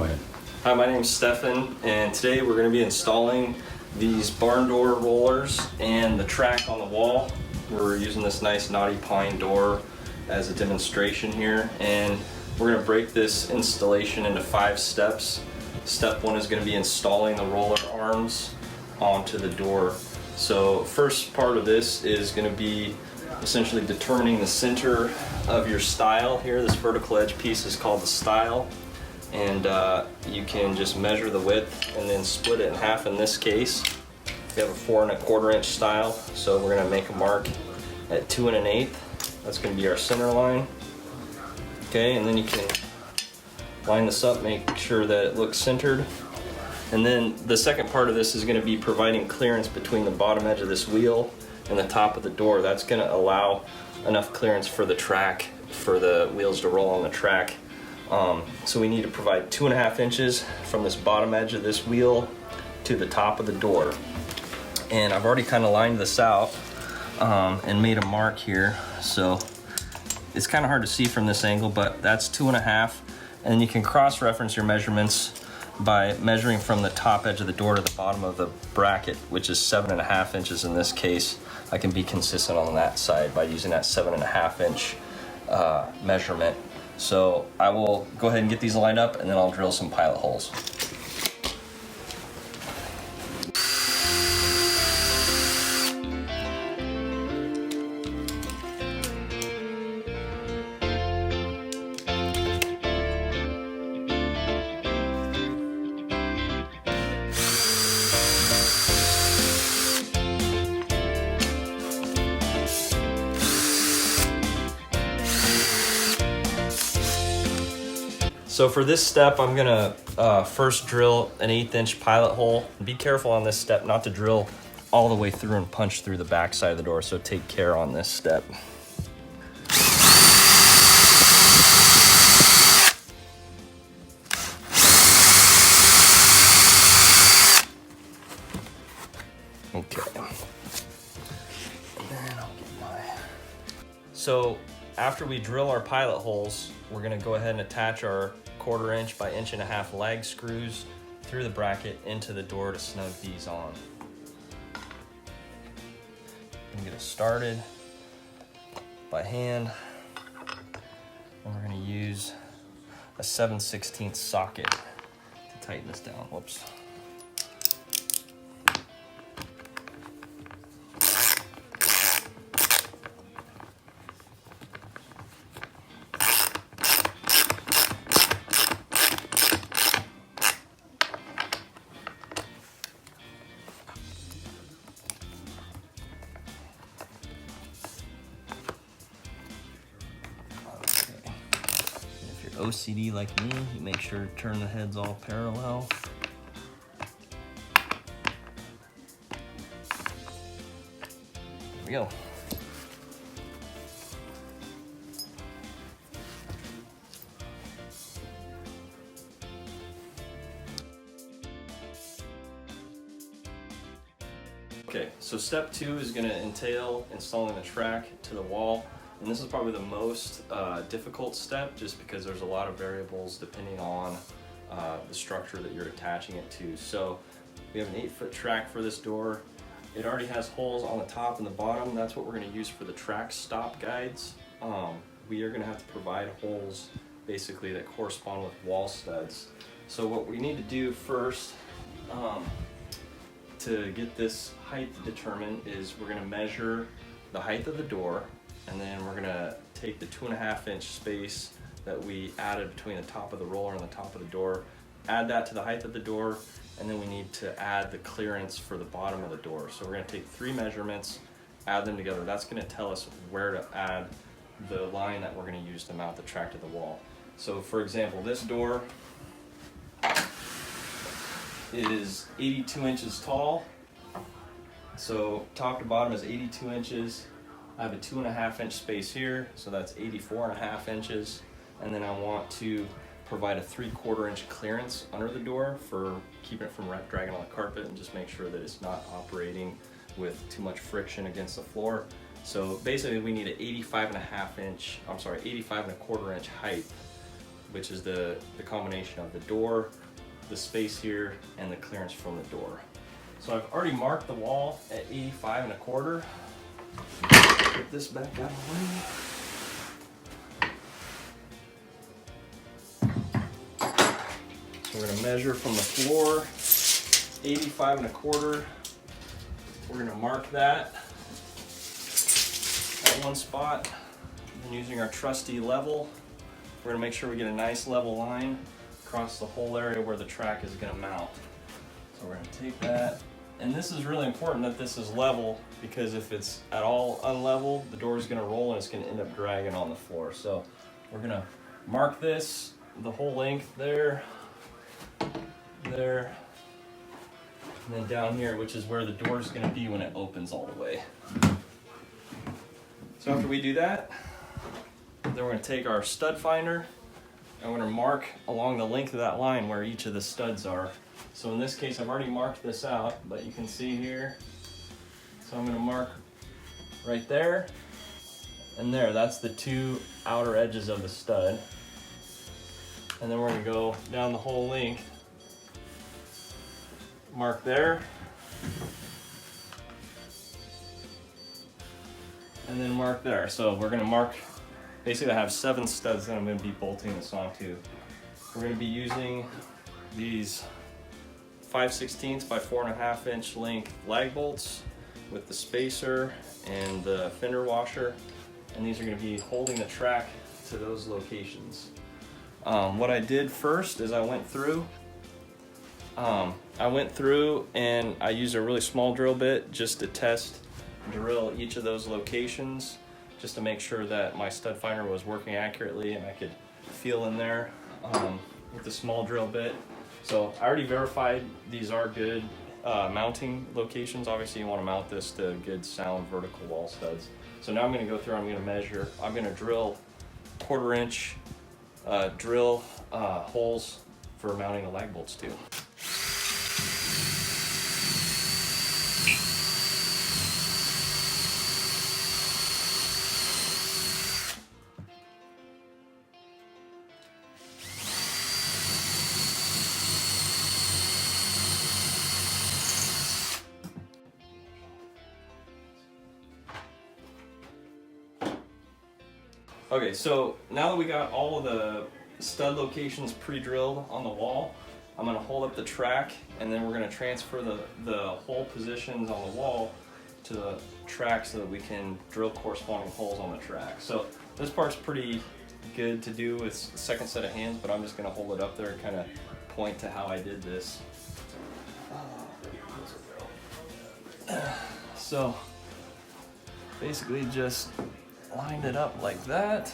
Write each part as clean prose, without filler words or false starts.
ahead. Hi, my name's Stefan, and today we're going to be installing these barn door rollers and the track on the wall. We're using this nice knotty pine door as a demonstration here, and we're going to break this installation into 5 steps. Step 1 is going to be installing the roller arms onto the door. So first part of this is going to be essentially determining the center of your stile here. This vertical edge piece is called the stile, and you can just measure the width and then split it in half. In this case, we have a 4 1/4 inch stile, so we're going to make a mark at 2 1/8. That's going to be our center line. Okay, and then you can line this up, make sure that it looks centered. And then the second part of this is going to be providing clearance between the bottom edge of this wheel and the top of the door. That's going to allow enough clearance for the track, for the wheels to roll on the track. So we need to provide 2 1/2 inches from this bottom edge of this wheel to the top of the door. And I've already kind of lined this out and made a mark here. So it's kind of hard to see from this angle, but that's 2 1/2. And you can cross-reference your measurements by measuring from the top edge of the door to the bottom of the bracket, which is 7 1/2 inches in this case. I can be consistent on that side by using that 7 1/2 inch measurement. So I will go ahead and get these lined up, and then I'll drill some pilot holes. So for this step, I'm gonna first drill an 1/8 inch pilot hole. Be careful on this step not to drill all the way through and punch through the back side of the door, so take care on this step. Okay. And then I'll get my... So after we drill our pilot holes, we're gonna go ahead and attach our 1/4 inch by 1.5 inch lag screws through the bracket into the door to snug these on. I'm gonna get it started by hand, and we're gonna use a 7/16 socket to tighten this down. Whoops. OCD like me, you make sure to turn the heads all parallel. There we go. Okay, so step 2 is going to entail installing the track to the wall. And this is probably the most difficult step, just because there's a lot of variables depending on the structure that you're attaching it to. So we have an 8-foot track for this door. It already has holes on the top and the bottom. That's what we're going to use for the track stop guides. We are going to have to provide holes basically that correspond with wall studs. So what we need to do first to get this height determined is we're going to measure the height of the door, and then we're going to take the 2 1/2 inch space that we added between the top of the roller and the top of the door, add that to the height of the door, and then we need to add the clearance for the bottom of the door. So we're going to take 3 measurements, add them together. That's going to tell us where to add the line that we're going to use to mount the track to the wall. So for example, this door is 82 inches tall. So top to bottom is 82 inches. I have a 2 1/2 inch space here, so that's 84 1/2 inches. And then I want to provide a 3/4 inch clearance under the door for keeping it from dragging on the carpet, and just make sure that it's not operating with too much friction against the floor. So basically we need an 85 1/4 inch height which is the combination of the door, the space here, and the clearance from the door. So I've already marked the wall at 85 1/4. Put this back out of the way. So we're gonna measure from the floor, 85 1/4. We're gonna mark that at one spot. And using our trusty level, we're gonna make sure we get a nice level line across the whole area where the track is gonna mount. So we're gonna take that, and this is really important that this is level, because if it's at all unlevel, the door is gonna roll and it's gonna end up dragging on the floor. So we're gonna mark this, the whole length there, there, and then down here, which is where the door is gonna be when it opens all the way. So after we do that, then we're gonna take our stud finder and we're gonna mark along the length of that line where each of the studs are. So in this case, I've already marked this out, but you can see here. So I'm gonna mark right there and there. That's the two outer edges of the stud. And then we're gonna go down the whole length. Mark there. And then mark there. So we're gonna mark, basically I have 7 studs that I'm gonna be bolting this onto. We're gonna be using these 5/16 by 4.5 inch length lag bolts with the spacer and the fender washer. And these are gonna be holding the track to those locations. What I did first is I went through and I used a really small drill bit just to drill each of those locations, just to make sure that my stud finder was working accurately and I could feel in there with the small drill bit. So I already verified these are good mounting locations. Obviously you want to mount this to good sound vertical wall studs. So now I'm going to go through, I'm going to measure, I'm going to drill 1/4 inch drill holes for mounting the lag bolts to. Okay, so now that we got all of the stud locations pre-drilled on the wall, I'm going to hold up the track and then we're going to transfer the hole positions on the wall to the track so that we can drill corresponding holes on the track. So this part's pretty good to do with the second set of hands, but I'm just going to hold it up there and kind of point to how I did this. So basically just lined it up like that.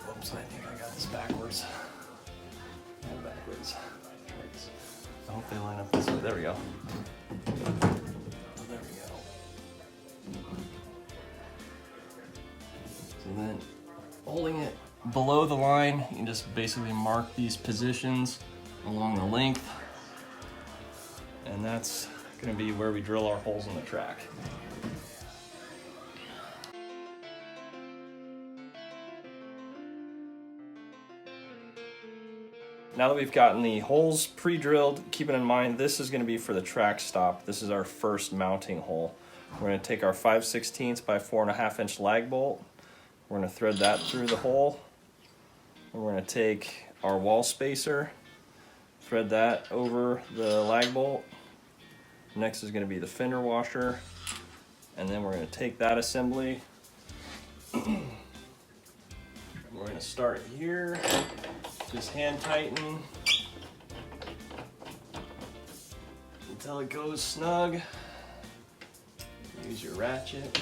Whoops, I think I got this backwards. And backwards. I hope they line up this way. There we go. There we go. So then, holding it below the line, you can just basically mark these positions along the length. And that's going to be where we drill our holes in the track. Now that we've gotten the holes pre-drilled, keeping in mind this is going to be for the track stop. This is our first mounting hole. We're going to take our 5/16 by 4.5 inch lag bolt. We're going to thread that through the hole. And we're going to take our wall spacer, thread that over the lag bolt. Next is going to be the fender washer. And then we're going to take that assembly. We're going to start here. Just hand tighten until it goes snug. Use your ratchet.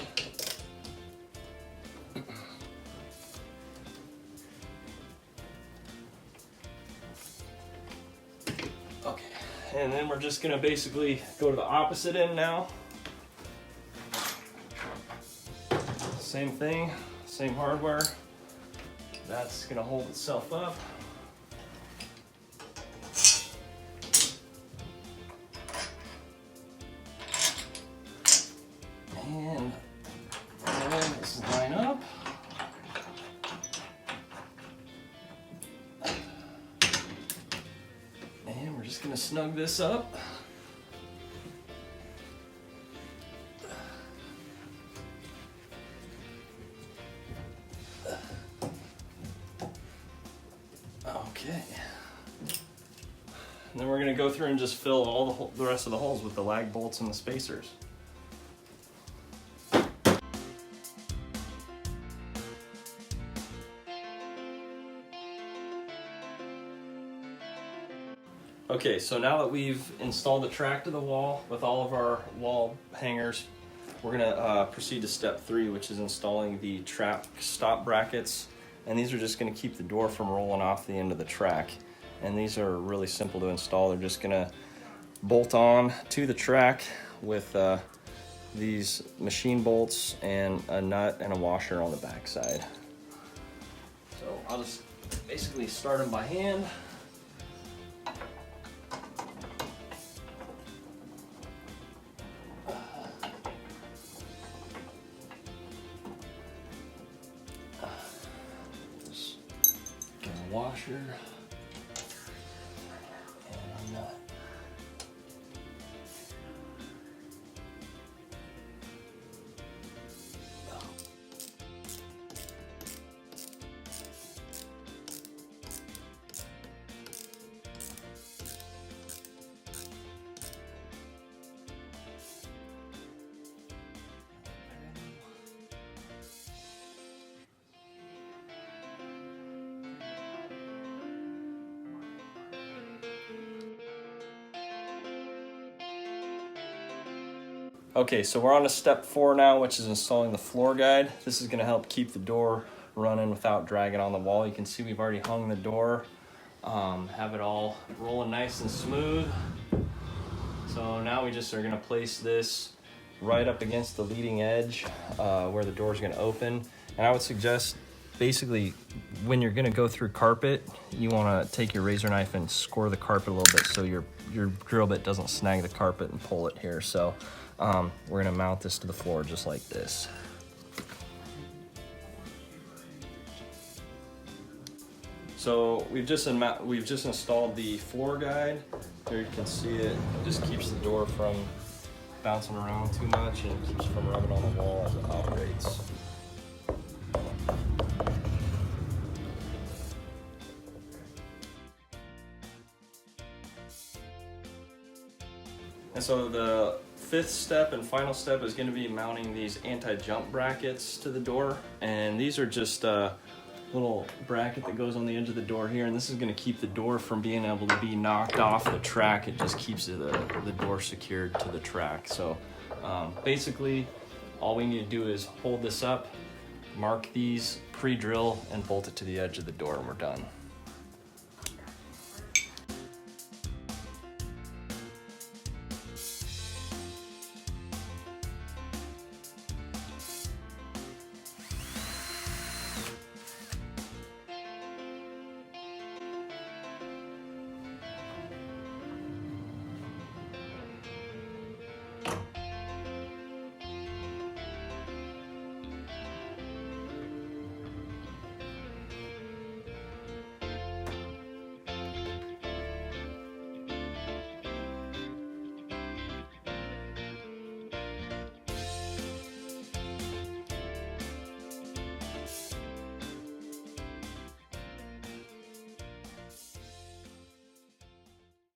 Okay, and then we're just gonna basically go to the opposite end now. Same thing, same hardware. That's gonna hold itself up. And this line up. gonna snug this up. Okay. And then we're gonna go through and just fill all the rest of the holes with the lag bolts and the spacers. Okay, so now that we've installed the track to the wall with all of our wall hangers, we're gonna proceed to step 3, which is installing the track stop brackets. And these are just gonna keep the door from rolling off the end of the track. And these are really simple to install. They're just gonna bolt on to the track with these machine bolts and a nut and a washer on the back side. So I'll just basically start them by hand. Washer and a nut. Okay, so we're on to step 4 now, which is installing the floor guide. This is gonna help keep the door running without dragging on the wall. You can see we've already hung the door, have it all rolling nice and smooth. So now we just are gonna place this right up against the leading edge where the door is gonna open. And I would suggest basically when you're gonna go through carpet, you wanna take your razor knife and score the carpet a little bit so your drill bit doesn't snag the carpet and pull it here. So we're gonna mount this to the floor just like this. So we've just installed the floor guide. Here you can see it just keeps the door from bouncing around too much and keeps from rubbing on the wall as it operates. And so the 5th step and final step is going to be mounting these anti-jump brackets to the door. And these are just a little bracket that goes on the edge of the door here, and this is going to keep the door from being able to be knocked off the track. It just keeps the door secured to the track. So basically all we need to do is hold this up, mark these, pre-drill, and bolt it to the edge of the door, and we're done.